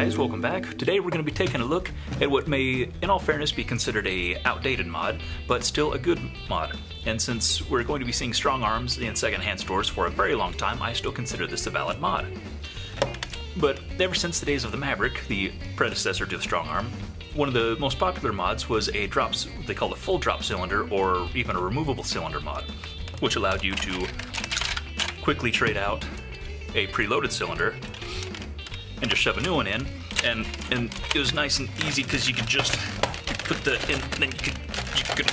guys, welcome back. Today we're going to be taking a look at what may, in all fairness, be considered a outdated mod, but still a good mod. And since we're going to be seeing Strongarms in secondhand stores for a very long time, I still consider this a valid mod. But ever since the days of the Maverick, the predecessor to the Strongarm, one of the most popular mods was a they called a full drop cylinder or even a removable cylinder mod, which allowed you to quickly trade out a preloaded cylinder and just shove a new one in, and it was nice and easy because you could just put the in, and then you could.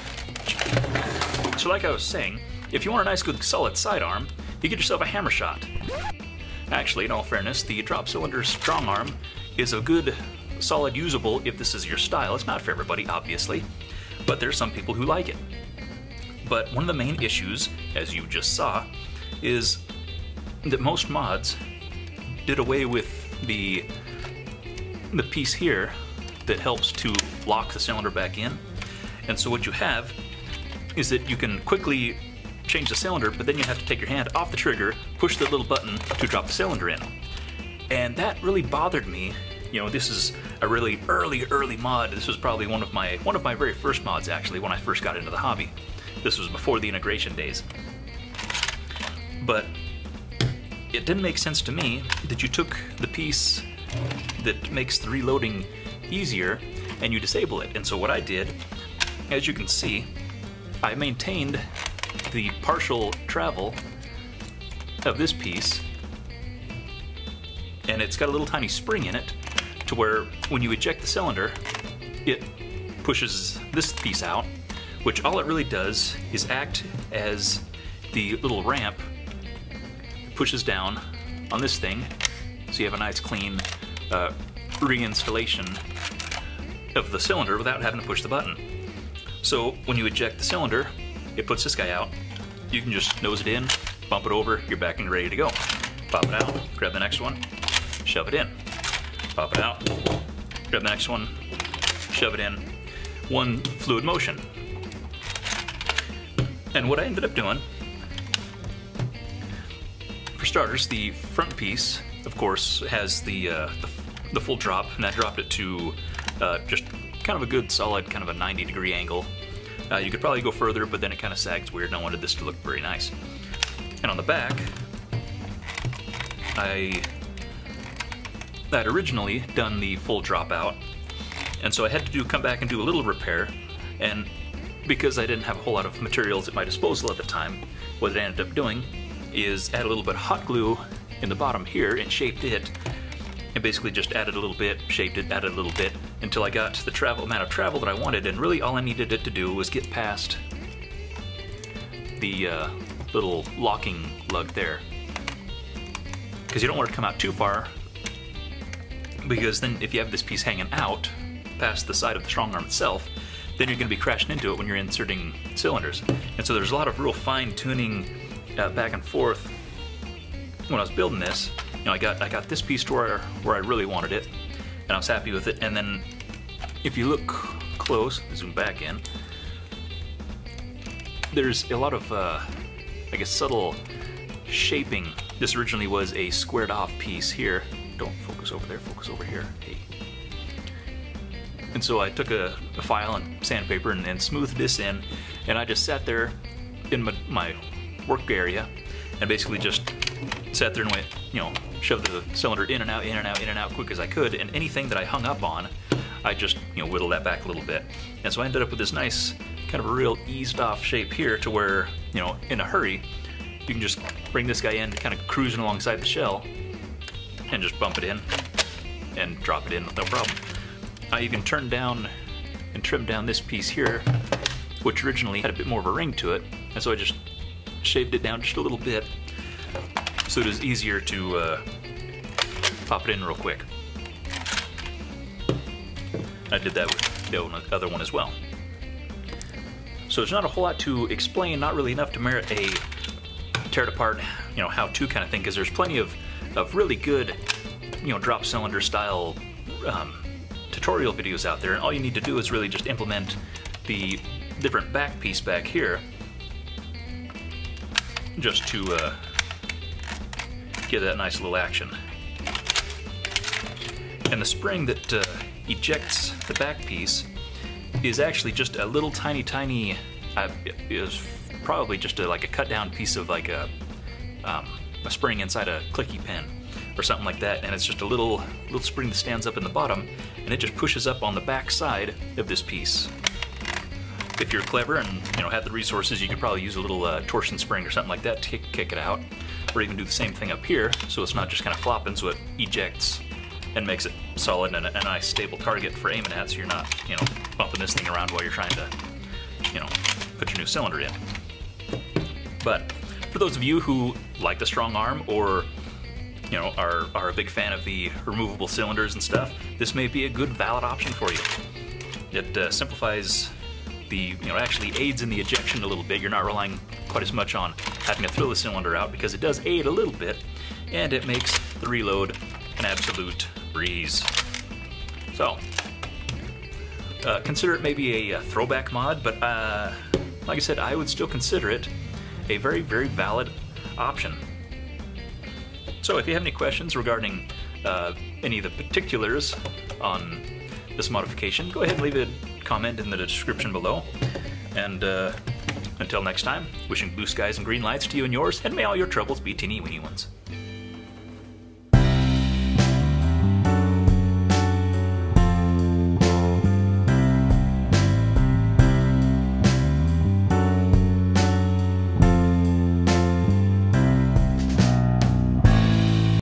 So like I was saying, if you want a nice good solid sidearm, you get yourself a hammer shot. Actually, in all fairness, the drop cylinder Strongarm is a good, solid, usable if this is your style. It's not for everybody, obviously, but there's some people who like it. But one of the main issues, as you just saw, is that most mods did away with the piece here that helps to lock the cylinder back in. And so what you have is that you can quickly change the cylinder, but then you have to take your hand off the trigger, push the little button to drop the cylinder in. And that really bothered me. You know, this is a really early mod. This was probably one of my very first mods, actually, when I first got into the hobby. This was before the integration days. But it didn't make sense to me that you took the piece that makes the reloading easier and you disable it. And so what I did, as you can see, I maintained the partial travel of this piece, and it's got a little tiny spring in it to where when you eject the cylinder, it pushes this piece out, which all it really does is act as the little ramp pushes down on this thing, so you have a nice clean reinstallation of the cylinder without having to push the button. So when you eject the cylinder, it puts this guy out. You can just nose it in, bump it over, you're back and ready to go. Pop it out, grab the next one, shove it in. Pop it out, grab the next one, shove it in. One fluid motion. And what I ended up doing, for starters, the front piece, of course, has the full drop, and that dropped it to just kind of a good solid kind of a 90-degree angle. You could probably go further, but then it kind of sags weird, and I wanted this to look very nice. And on the back, I'd originally done the full drop out, and so I had to come back and do a little repair, and because I didn't have a whole lot of materials at my disposal at the time, what I ended up doing is add a little bit of hot glue in the bottom here and shaped it, and basically just added a little bit, shaped it, added a little bit, until I got the amount of travel that I wanted, and really all I needed it to do was get past the little locking lug there. Because you don't want it to come out too far, because then if you have this piece hanging out past the side of the Strongarm itself, then you're going to be crashing into it when you're inserting cylinders. And so there's a lot of real fine-tuning back and forth when I was building this. You know, I got this piece to where I really wanted it, and I was happy with it. And then if you look close, zoom back in, there's a lot of I guess subtle shaping. This originally was a squared off piece here. Don't focus over there, focus over here. Hey. And so I took a file and sandpaper and smoothed this in, and I just sat there in my work area and basically just sat there and went, you know, shoved the cylinder in and out, in and out, in and out quick as I could, and anything that I hung up on, I just, you know, whittled that back a little bit. And so I ended up with this nice, kind of a real eased off shape here to where, you know, in a hurry, you can just bring this guy in, kind of cruising alongside the shell, and just bump it in and drop it in with no problem. You can turn down and trim down this piece here, which originally had a bit more of a ring to it, and so I just shaved it down just a little bit so it was easier to pop it in real quick. I did that with the other one as well. So there's not a whole lot to explain, not really enough to merit a tear it apart, you know, how-to kind of thing, because there's plenty of really good, you know, drop cylinder style tutorial videos out there, and all you need to do is really just implement the different back piece back here just to get that nice little action. And the spring that ejects the back piece is actually just a little tiny, is probably just like a cut down piece of like a spring inside a clicky pin or something like that, and it's just a little spring that stands up in the bottom, and it just pushes up on the back side of this piece. If you're clever and have the resources, you could probably use a little torsion spring or something like that to kick it out, or even do the same thing up here, so it's not just kind of flopping, so it ejects and makes it solid and a nice stable target for aiming at, so you're not bumping this thing around while you're trying to put your new cylinder in. But for those of you who like the Strongarm or are a big fan of the removable cylinders and stuff, this may be a good valid option for you. It simplifies actually aids in the ejection a little bit. You're not relying quite as much on having to throw the cylinder out, because it does aid a little bit, and it makes the reload an absolute breeze. So consider it maybe a throwback mod, but like I said, I would still consider it a very, very valid option. So if you have any questions regarding any of the particulars on this modification, go ahead and leave a comment in the description below. And until next time, wishing blue skies and green lights to you and yours, and may all your troubles be teeny weeny ones.